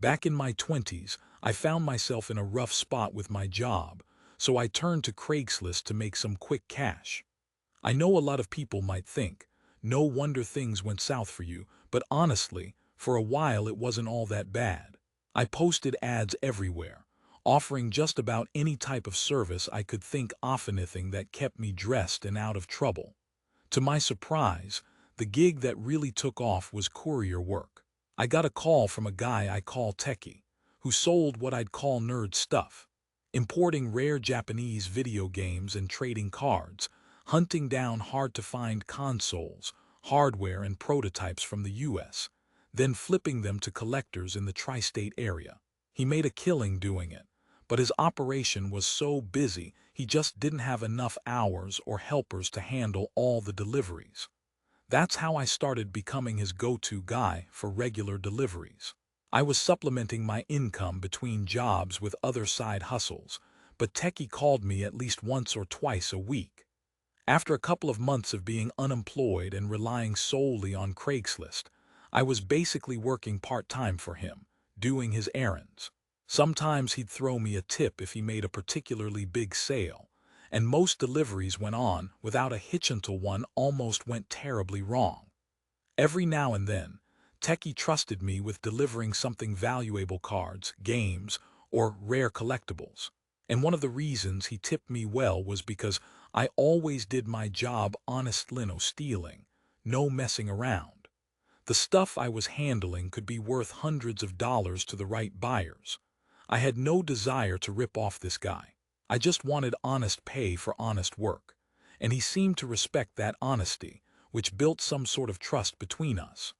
Back in my 20s, I found myself in a rough spot with my job, so I turned to Craigslist to make some quick cash. I know a lot of people might think, no wonder things went south for you, but honestly, for a while it wasn't all that bad. I posted ads everywhere, offering just about any type of service I could think of, anything that kept me dressed and out of trouble. To my surprise, the gig that really took off was courier work. I got a call from a guy I call Techie, who sold what I'd call nerd stuff, importing rare Japanese video games and trading cards, hunting down hard-to-find consoles, hardware and prototypes from the US, then flipping them to collectors in the tri-state area. He made a killing doing it, but his operation was so busy he just didn't have enough hours or helpers to handle all the deliveries. That's how I started becoming his go-to guy for regular deliveries. I was supplementing my income between jobs with other side hustles, but Techie called me at least once or twice a week. After a couple of months of being unemployed and relying solely on Craigslist, I was basically working part-time for him, doing his errands. Sometimes he'd throw me a tip if he made a particularly big sale, and most deliveries went on without a hitch until one almost went terribly wrong. Every now and then, Techie trusted me with delivering something valuable: cards, games, or rare collectibles. And one of the reasons he tipped me well was because I always did my job honestly, no stealing, no messing around. The stuff I was handling could be worth hundreds of dollars to the right buyers. I had no desire to rip off this guy. I just wanted honest pay for honest work, and he seemed to respect that honesty, which built some sort of trust between us.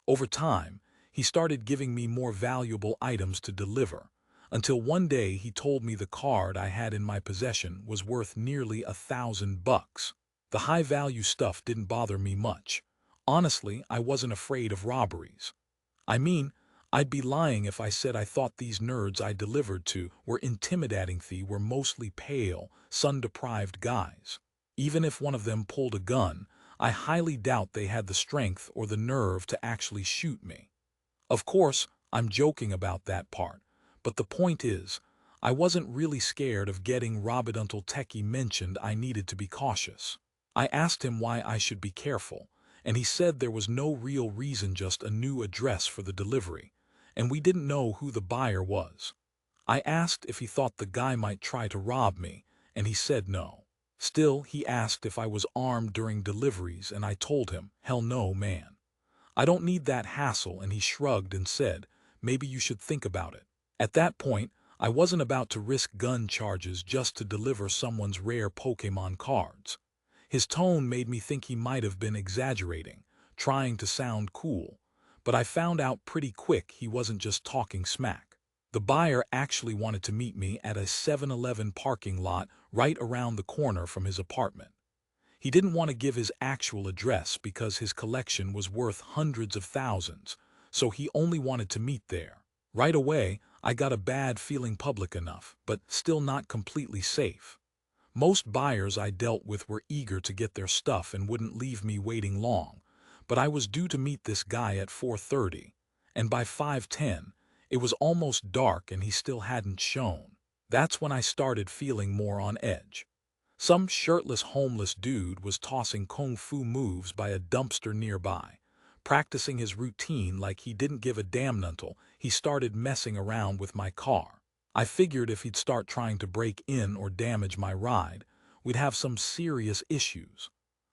Over time, he started giving me more valuable items to deliver, until one day he told me the card I had in my possession was worth nearly $1,000. The high-value stuff didn't bother me much. Honestly, I wasn't afraid of robberies. I mean, I'd be lying if I said I thought these nerds I delivered to were intimidating. They were mostly pale, sun-deprived guys. Even if one of them pulled a gun, I highly doubt they had the strength or the nerve to actually shoot me. Of course, I'm joking about that part, but the point is, I wasn't really scared of getting robbed until Techie mentioned I needed to be cautious. I asked him why I should be careful, and he said there was no real reason, just a new address for the delivery, and we didn't know who the buyer was. I asked if he thought the guy might try to rob me, and he said no. Still, he asked if I was armed during deliveries, and I told him, hell no, man. I don't need that hassle, and he shrugged and said, maybe you should think about it. At that point, I wasn't about to risk gun charges just to deliver someone's rare Pokémon cards. His tone made me think he might have been exaggerating, trying to sound cool, but I found out pretty quick he wasn't just talking smack. The buyer actually wanted to meet me at a 7-Eleven parking lot right around the corner from his apartment. He didn't want to give his actual address because his collection was worth hundreds of thousands, so he only wanted to meet there. Right away, I got a bad feeling, public enough, but still not completely safe. Most buyers I dealt with were eager to get their stuff and wouldn't leave me waiting long, but I was due to meet this guy at 4:30, and by 5:10, it was almost dark and he still hadn't shown. That's when I started feeling more on edge. Some shirtless homeless dude was tossing kung fu moves by a dumpster nearby, practicing his routine like he didn't give a damn until he started messing around with my car. I figured if he'd start trying to break in or damage my ride, we'd have some serious issues.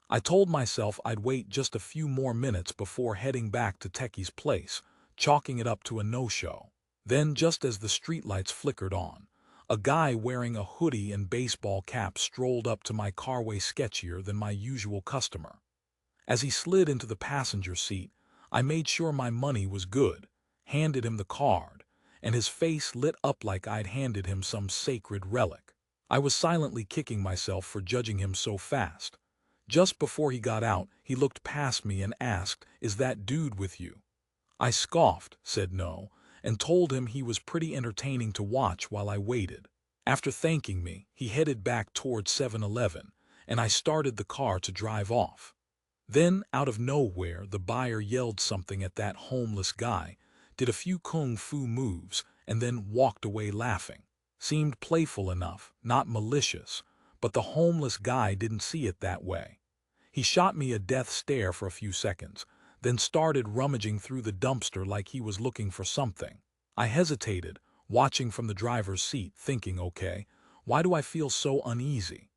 I told myself I'd wait just a few more minutes before heading back to Techie's place, chalking it up to a no-show. Then, just as the streetlights flickered on, a guy wearing a hoodie and baseball cap strolled up to my car, way sketchier than my usual customer. As he slid into the passenger seat, I made sure my money was good, handed him the card, and his face lit up like I'd handed him some sacred relic. I was silently kicking myself for judging him so fast. Just before he got out, he looked past me and asked, "Is that dude with you?" I scoffed, said no, and told him he was pretty entertaining to watch while I waited. After thanking me, he headed back towards 7-Eleven, and I started the car to drive off. Then, out of nowhere, the buyer yelled something at that homeless guy, did a few kung fu moves, and then walked away laughing. Seemed playful enough, not malicious, but the homeless guy didn't see it that way. He shot me a death stare for a few seconds, then started rummaging through the dumpster like he was looking for something. I hesitated, watching from the driver's seat, thinking, okay, why do I feel so uneasy?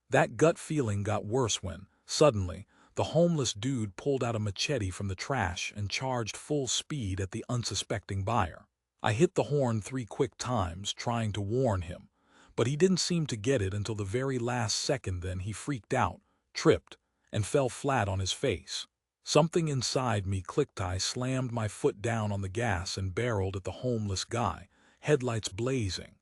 That gut feeling got worse when, suddenly, the homeless dude pulled out a machete from the trash and charged full speed at the unsuspecting buyer. I hit the horn 3 quick times, trying to warn him, but he didn't seem to get it until the very last second. Then he freaked out, tripped, and fell flat on his face. Something inside me clicked. I slammed my foot down on the gas and barreled at the homeless guy, headlights blazing.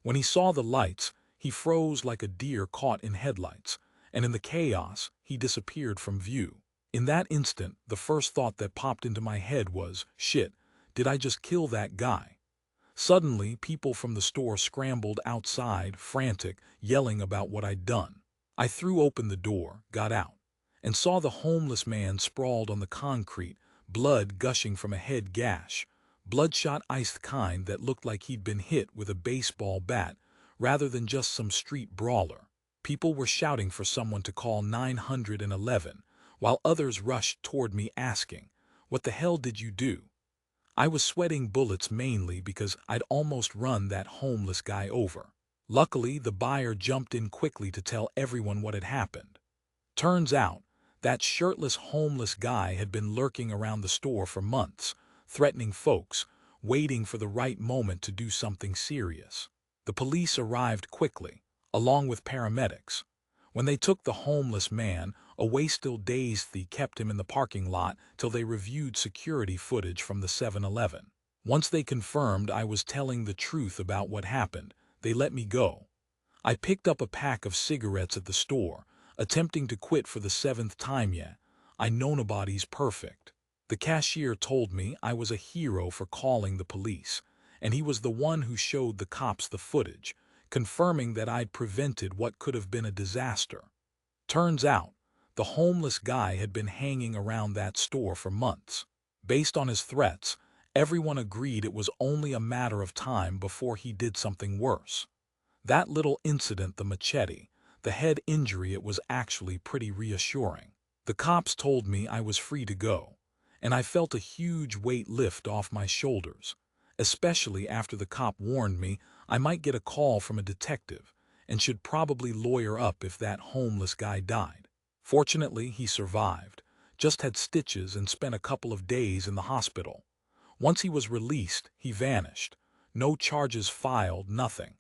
When he saw the lights, he froze like a deer caught in headlights, and in the chaos, he disappeared from view. In that instant, the first thought that popped into my head was, shit, did I just kill that guy? Suddenly, people from the store scrambled outside, frantic, yelling about what I'd done. I threw open the door, got out, and saw the homeless man sprawled on the concrete, blood gushing from a head gash, bloodshot iced kind that looked like he'd been hit with a baseball bat rather than just some street brawler. People were shouting for someone to call 911, while others rushed toward me asking, "What the hell did you do?" I was sweating bullets mainly because I'd almost run that homeless guy over. Luckily, the buyer jumped in quickly to tell everyone what had happened. Turns out, that shirtless homeless guy had been lurking around the store for months, threatening folks, waiting for the right moment to do something serious. The police arrived quickly, along with paramedics. When they took the homeless man away, still dazed, they kept him in the parking lot till they reviewed security footage from the 7-Eleven. Once they confirmed I was telling the truth about what happened, they let me go. I picked up a pack of cigarettes at the store, attempting to quit for the 7th time. Yet I know nobody's perfect. The cashier told me I was a hero for calling the police, and he was the one who showed the cops the footage, confirming that I'd prevented what could have been a disaster. Turns out, the homeless guy had been hanging around that store for months. Based on his threats, everyone agreed it was only a matter of time before he did something worse. That little incident, the machete, the head injury, it was actually pretty reassuring. The cops told me I was free to go, and I felt a huge weight lift off my shoulders, especially after the cop warned me I might get a call from a detective and should probably lawyer up if that homeless guy died. Fortunately, he survived, just had stitches and spent a couple of days in the hospital. Once he was released, he vanished. No charges filed, nothing.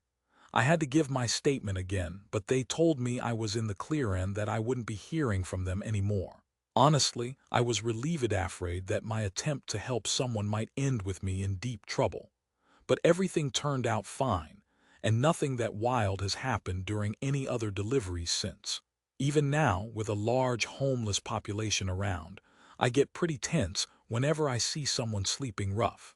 I had to give my statement again, but they told me I was in the clear and that I wouldn't be hearing from them anymore. Honestly, I was relieved, afraid that my attempt to help someone might end with me in deep trouble. But everything turned out fine, and nothing that wild has happened during any other deliveries since. Even now, with a large homeless population around, I get pretty tense whenever I see someone sleeping rough.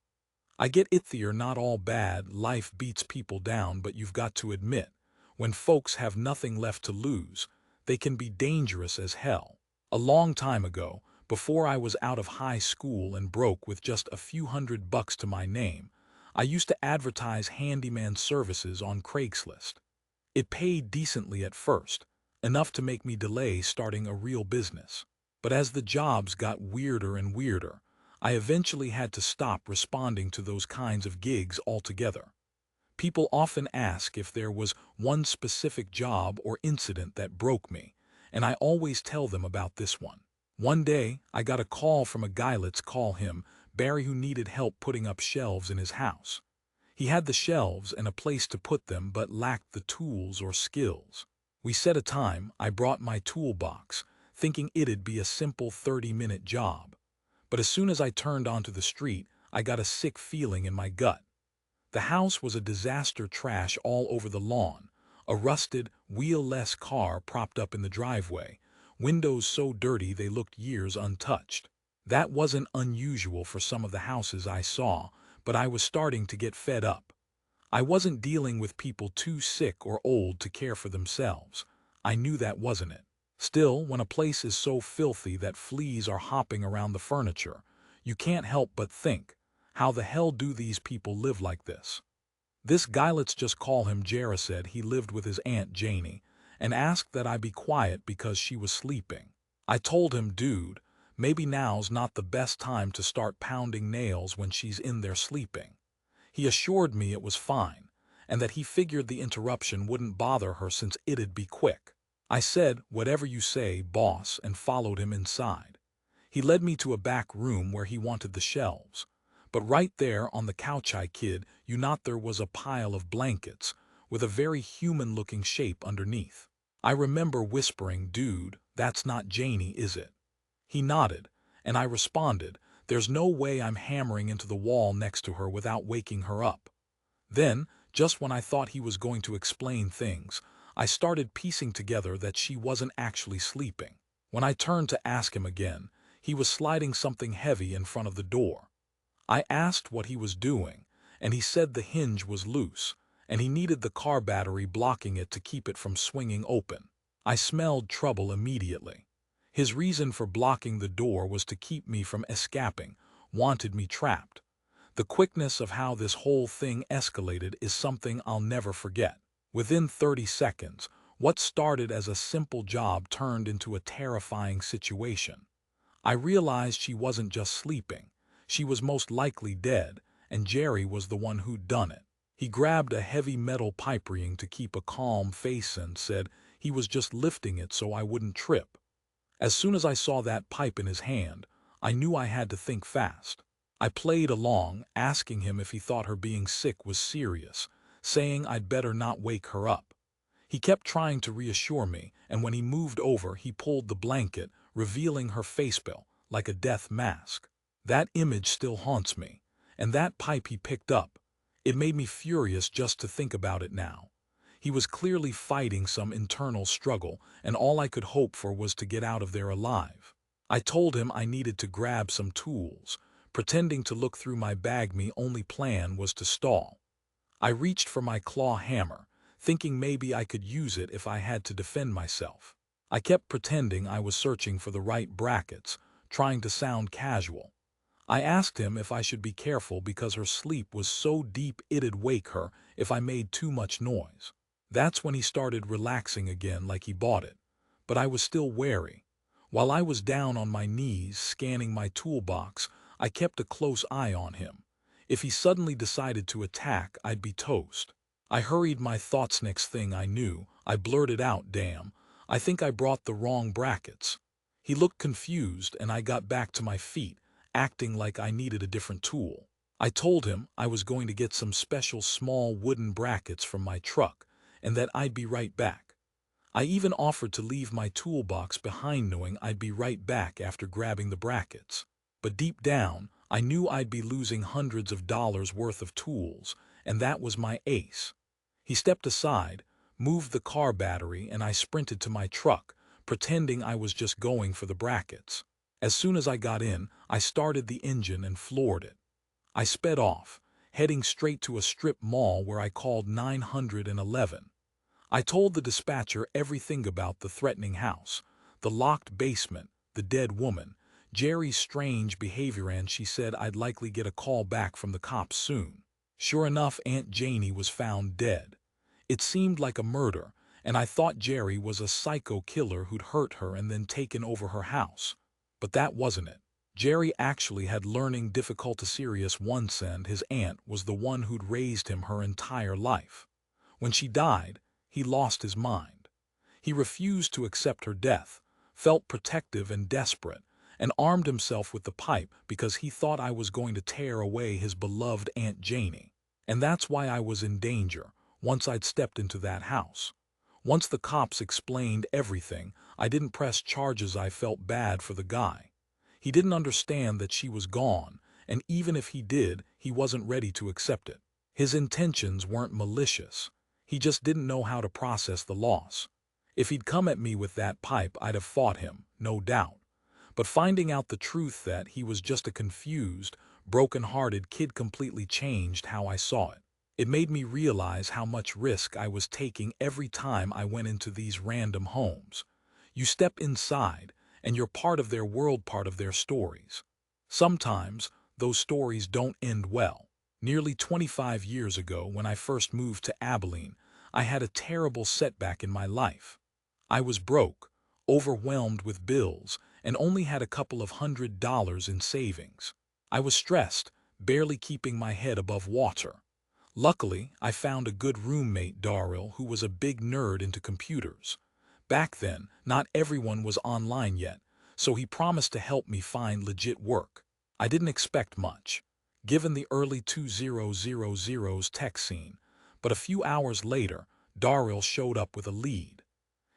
I get it, they're not all bad, life beats people down, but you've got to admit, when folks have nothing left to lose, they can be dangerous as hell. A long time ago, before I was out of high school and broke with just a few $100 to my name, I used to advertise handyman services on Craigslist. It paid decently at first, enough to make me delay starting a real business. But as the jobs got weirder and weirder, I eventually had to stop responding to those kinds of gigs altogether. People often ask if there was one specific job or incident that broke me, and I always tell them about this one. One day, I got a call from a guy, let's call him Barry, who needed help putting up shelves in his house. He had the shelves and a place to put them but lacked the tools or skills. We set a time. I brought my toolbox, thinking it'd be a simple 30-minute job. But as soon as I turned onto the street, I got a sick feeling in my gut. The house was a disaster, trash all over the lawn, a rusted, wheel-less car propped up in the driveway, windows so dirty they looked years untouched. That wasn't unusual for some of the houses I saw, but I was starting to get fed up. I wasn't dealing with people too sick or old to care for themselves. I knew that wasn't it. Still, when a place is so filthy that fleas are hopping around the furniture, you can't help but think, How the hell do these people live like this? This guy, let's just call him Jera, said he lived with his Aunt Janie and asked that I be quiet because she was sleeping. I told him, dude, maybe now's not the best time to start pounding nails when she's in there sleeping. He assured me it was fine, and that he figured the interruption wouldn't bother her since it'd be quick. I said, whatever you say, boss, and followed him inside. He led me to a back room where he wanted the shelves. But right there on the couch, I kid you not, there was a pile of blankets with a very human-looking shape underneath. I remember whispering, dude, that's not Janie, is it? He nodded, and I responded, there's no way I'm hammering into the wall next to her without waking her up. Then, just when I thought he was going to explain things, I started piecing together that she wasn't actually sleeping. When I turned to ask him again, he was sliding something heavy in front of the door. I asked what he was doing, and he said the hinge was loose, and he needed the car battery blocking it to keep it from swinging open. I smelled trouble immediately. His reason for blocking the door was to keep me from escaping, wanted me trapped. The quickness of how this whole thing escalated is something I'll never forget. Within 30 seconds, what started as a simple job turned into a terrifying situation. I realized she wasn't just sleeping. She was most likely dead, and Jerry was the one who'd done it. He grabbed a heavy metal pipe ring to keep a calm face and said he was just lifting it so I wouldn't trip. As soon as I saw that pipe in his hand, I knew I had to think fast. I played along, asking him if he thought her being sick was serious, saying I'd better not wake her up. He kept trying to reassure me, and when he moved over, he pulled the blanket, revealing her facebill, like a death mask. That image still haunts me, and that pipe he picked up. It made me furious just to think about it now. He was clearly fighting some internal struggle, and all I could hope for was to get out of there alive. I told him I needed to grab some tools, pretending to look through my bag. My only plan was to stall. I reached for my claw hammer, thinking maybe I could use it if I had to defend myself. I kept pretending I was searching for the right brackets, trying to sound casual. I asked him if I should be careful because her sleep was so deep it'd wake her if I made too much noise. That's when he started relaxing again like he bought it. But I was still wary. While I was down on my knees scanning my toolbox, I kept a close eye on him. If he suddenly decided to attack, I'd be toast. I hurried my thoughts. Next thing I knew, I blurted out, damn, I think I brought the wrong brackets. He looked confused, and I got back to my feet, acting like I needed a different tool. I told him I was going to get some special small wooden brackets from my truck, and that I'd be right back. I even offered to leave my toolbox behind, knowing I'd be right back after grabbing the brackets. But deep down, I knew I'd be losing hundreds of dollars worth of tools, and that was my ace. He stepped aside, moved the car battery, and I sprinted to my truck, pretending I was just going for the brackets. As soon as I got in, I started the engine and floored it. I sped off, heading straight to a strip mall where I called 911. I told the dispatcher everything about the threatening house, the locked basement, the dead woman, Jerry's strange behavior, and she said I'd likely get a call back from the cops soon. Sure enough, Aunt Janie was found dead. It seemed like a murder, and I thought Jerry was a psycho killer who'd hurt her and then taken over her house. But that wasn't it. Jerry actually had learning difficulties serious once, and his aunt was the one who'd raised him her entire life. When she died, he lost his mind. He refused to accept her death, felt protective and desperate, and armed himself with the pipe because he thought I was going to tear away his beloved Aunt Janie. And that's why I was in danger once I'd stepped into that house. Once the cops explained everything, I didn't press charges. I felt bad for the guy. He didn't understand that she was gone, and even if he did, he wasn't ready to accept it. His intentions weren't malicious. He just didn't know how to process the loss. If he'd come at me with that pipe, I'd have fought him, no doubt. But finding out the truth that he was just a confused, broken-hearted kid completely changed how I saw it. It made me realize how much risk I was taking every time I went into these random homes. You step inside, and you're part of their world, part of their stories. Sometimes, those stories don't end well. Nearly 25 years ago, when I first moved to Abilene, I had a terrible setback in my life. I was broke, overwhelmed with bills, and only had a couple of $100 in savings. I was stressed, barely keeping my head above water. Luckily, I found a good roommate, Darryl, who was a big nerd into computers. Back then, not everyone was online yet, so he promised to help me find legit work. I didn't expect much, given the early 2000s tech scene, but a few hours later, Darryl showed up with a lead.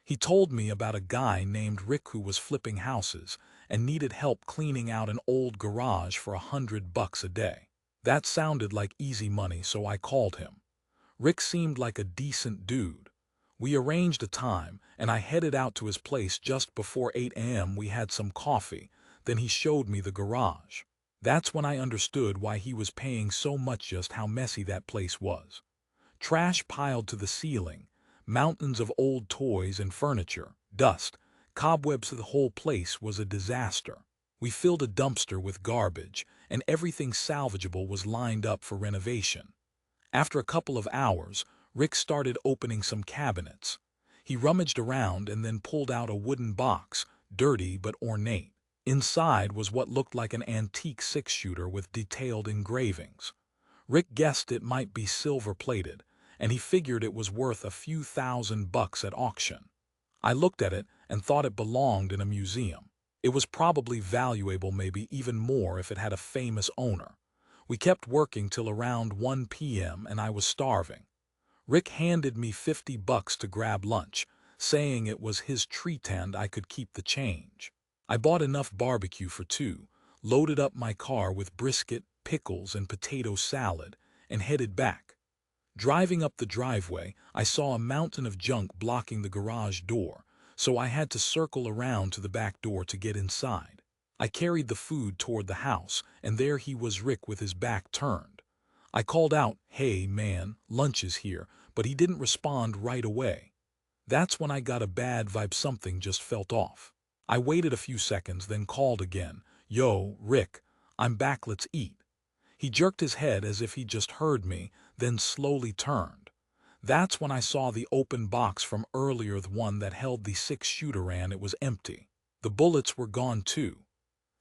He told me about a guy named Rick who was flipping houses and needed help cleaning out an old garage for $100 a day. That sounded like easy money, so I called him. Rick seemed like a decent dude. We arranged a time, and I headed out to his place just before 8 a.m. We had some coffee, then he showed me the garage. That's when I understood why he was paying so much, just how messy that place was. Trash piled to the ceiling, mountains of old toys and furniture, dust, cobwebs. The whole place was a disaster. We filled a dumpster with garbage, and everything salvageable was lined up for renovation. After a couple of hours, Rick started opening some cabinets. He rummaged around and then pulled out a wooden box, dirty but ornate. Inside was what looked like an antique six-shooter with detailed engravings. Rick guessed it might be silver-plated, and he figured it was worth a few $1,000s at auction. I looked at it and thought it belonged in a museum. It was probably valuable, maybe even more if it had a famous owner. We kept working till around 1 p.m. and I was starving. Rick handed me $50 to grab lunch, saying it was his treat and I could keep the change. I bought enough barbecue for two, loaded up my car with brisket, pickles, and potato salad, and headed back. Driving up the driveway, I saw a mountain of junk blocking the garage door, so I had to circle around to the back door to get inside. I carried the food toward the house, and there he was, Rick, with his back turned. I called out, "Hey man, lunch is here," but he didn't respond right away. That's when I got a bad vibe, something just felt off. I waited a few seconds, then called again, "Yo, Rick, I'm back, let's eat." He jerked his head as if he just heard me, then slowly turned. That's when I saw the open box from earlier, the one that held the six-shooter, and it was empty. The bullets were gone too.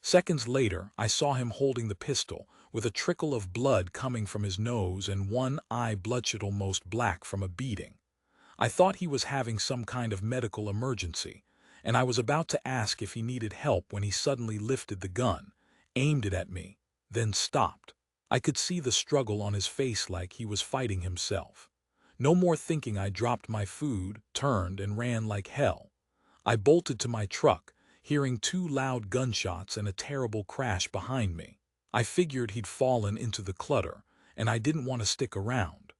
Seconds later, I saw him holding the pistol, with a trickle of blood coming from his nose and one eye bloodshot, almost black from a beating. I thought he was having some kind of medical emergency, and I was about to ask if he needed help when he suddenly lifted the gun, aimed it at me, then stopped. I could see the struggle on his face, like he was fighting himself. No more thinking, I dropped my food, turned, and ran like hell. I bolted to my truck, hearing 2 loud gunshots and a terrible crash behind me. I figured he'd fallen into the clutter, and I didn't want to stick around.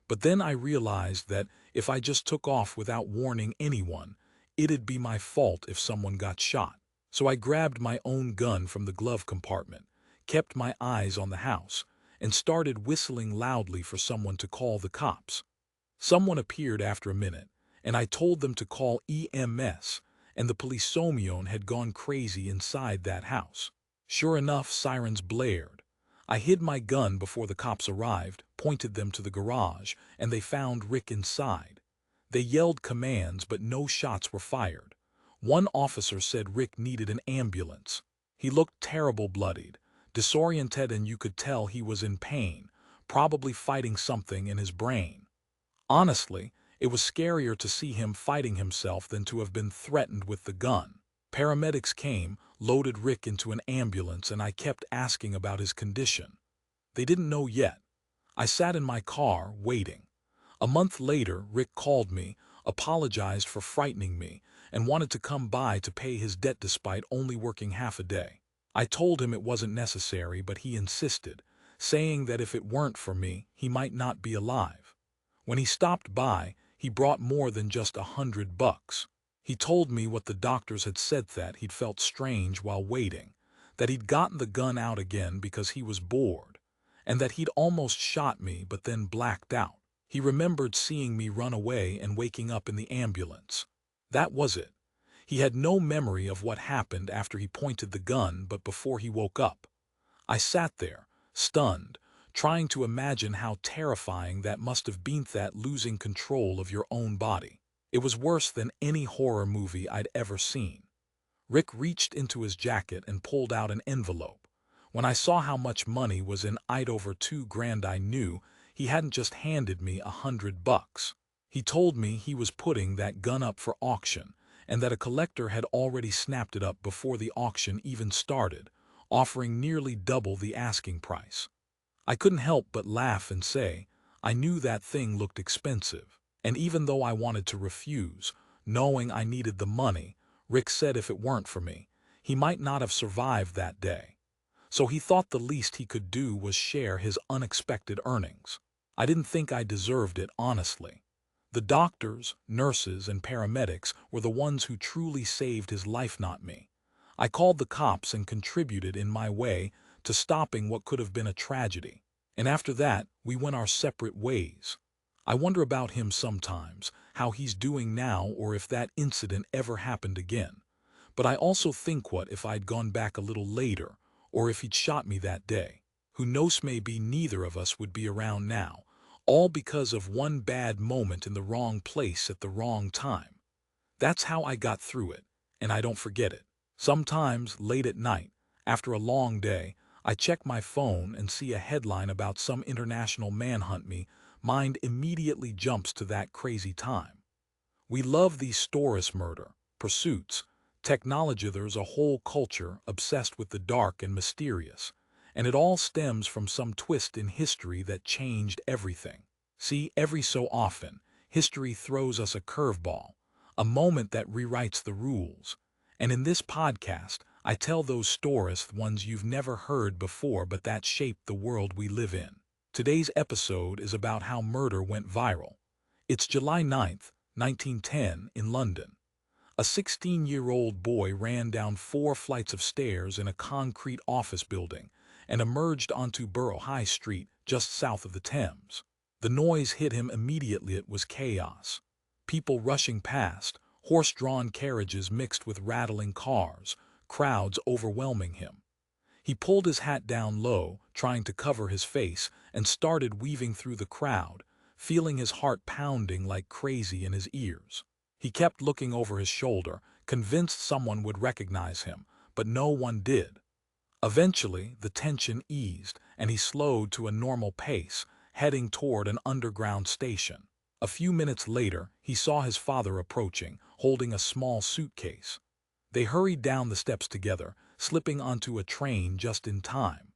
But then I realized that if I just took off without warning anyone, it'd be my fault if someone got shot. So I grabbed my own gun from the glove compartment, kept my eyes on the house, and started whistling loudly for someone to call the cops. Someone appeared after a minute, and I told them to call EMS, and the policeomion had gone crazy inside that house. Sure enough, sirens blared. I hid my gun before the cops arrived, pointed them to the garage, and they found Rick inside. They yelled commands, but no shots were fired. One officer said Rick needed an ambulance. He looked terrible, bloodied, disoriented, and you could tell he was in pain, probably fighting something in his brain. Honestly, it was scarier to see him fighting himself than to have been threatened with the gun. Paramedics came, loaded Rick into an ambulance, and I kept asking about his condition. They didn't know yet. I sat in my car, waiting. A month later, Rick called me, apologized for frightening me, and wanted to come by to pay his debt despite only working half a day. I told him it wasn't necessary, but he insisted, saying that if it weren't for me, he might not be alive. When he stopped by, he brought more than just $100. He told me what the doctors had said, that he'd felt strange while waiting, that he'd gotten the gun out again because he was bored, and that he'd almost shot me but then blacked out. He remembered seeing me run away and waking up in the ambulance. That was it. He had no memory of what happened after he pointed the gun, but before he woke up. I sat there, stunned, trying to imagine how terrifying that must have been, that losing control of your own body. It was worse than any horror movie I'd ever seen. Rick reached into his jacket and pulled out an envelope. When I saw how much money was in it, over $2,000, I knew he hadn't just handed me $100. He told me he was putting that gun up for auction, and that a collector had already snapped it up before the auction even started, offering nearly double the asking price. I couldn't help but laugh and say, I knew that thing looked expensive, and even though I wanted to refuse, knowing I needed the money, Rick said if it weren't for me, he might not have survived that day. So he thought the least he could do was share his unexpected earnings. I didn't think I deserved it, honestly. The doctors, nurses, and paramedics were the ones who truly saved his life, not me. I called the cops and contributed in my way to stopping what could have been a tragedy. And after that, we went our separate ways. I wonder about him sometimes, how he's doing now, or if that incident ever happened again. But I also think, what if I'd gone back a little later, or if he'd shot me that day? Who knows, maybe neither of us would be around now, all because of one bad moment in the wrong place at the wrong time. That's how I got through it, and I don't forget it. Sometimes, late at night, after a long day, I check my phone and see a headline about some international manhunt. My mind immediately jumps to that crazy time. We love these stories, murder, pursuits, technology. There's a whole culture obsessed with the dark and mysterious, and it all stems from some twist in history that changed everything. See, every so often, history throws us a curveball, a moment that rewrites the rules. And in this podcast, I tell those stories, ones you've never heard before but that shaped the world we live in. Today's episode is about how murder went viral. It's July 9th, 1910, in London. A 16-year-old boy ran down 4 flights of stairs in a concrete office building and emerged onto Borough High Street just south of the Thames. The noise hit him immediately. It was chaos. People rushing past, horse-drawn carriages mixed with rattling cars, crowds overwhelming him. He pulled his hat down low, trying to cover his face, and started weaving through the crowd, feeling his heart pounding like crazy in his ears. He kept looking over his shoulder, convinced someone would recognize him, but no one did. Eventually, the tension eased, and he slowed to a normal pace, heading toward an underground station. A few minutes later, he saw his father approaching, holding a small suitcase. They hurried down the steps together, slipping onto a train just in time.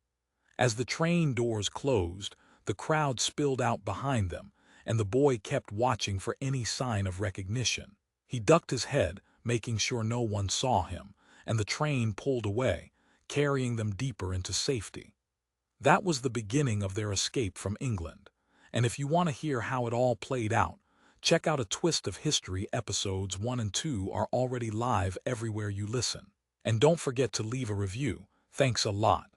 As the train doors closed, the crowd spilled out behind them, and the boy kept watching for any sign of recognition. He ducked his head, making sure no one saw him, and the train pulled away, carrying them deeper into safety. That was the beginning of their escape from England. And if you want to hear how it all played out, check out A Twist of History. Episodes 1 and 2 are already live everywhere you listen. And don't forget to leave a review. Thanks a lot.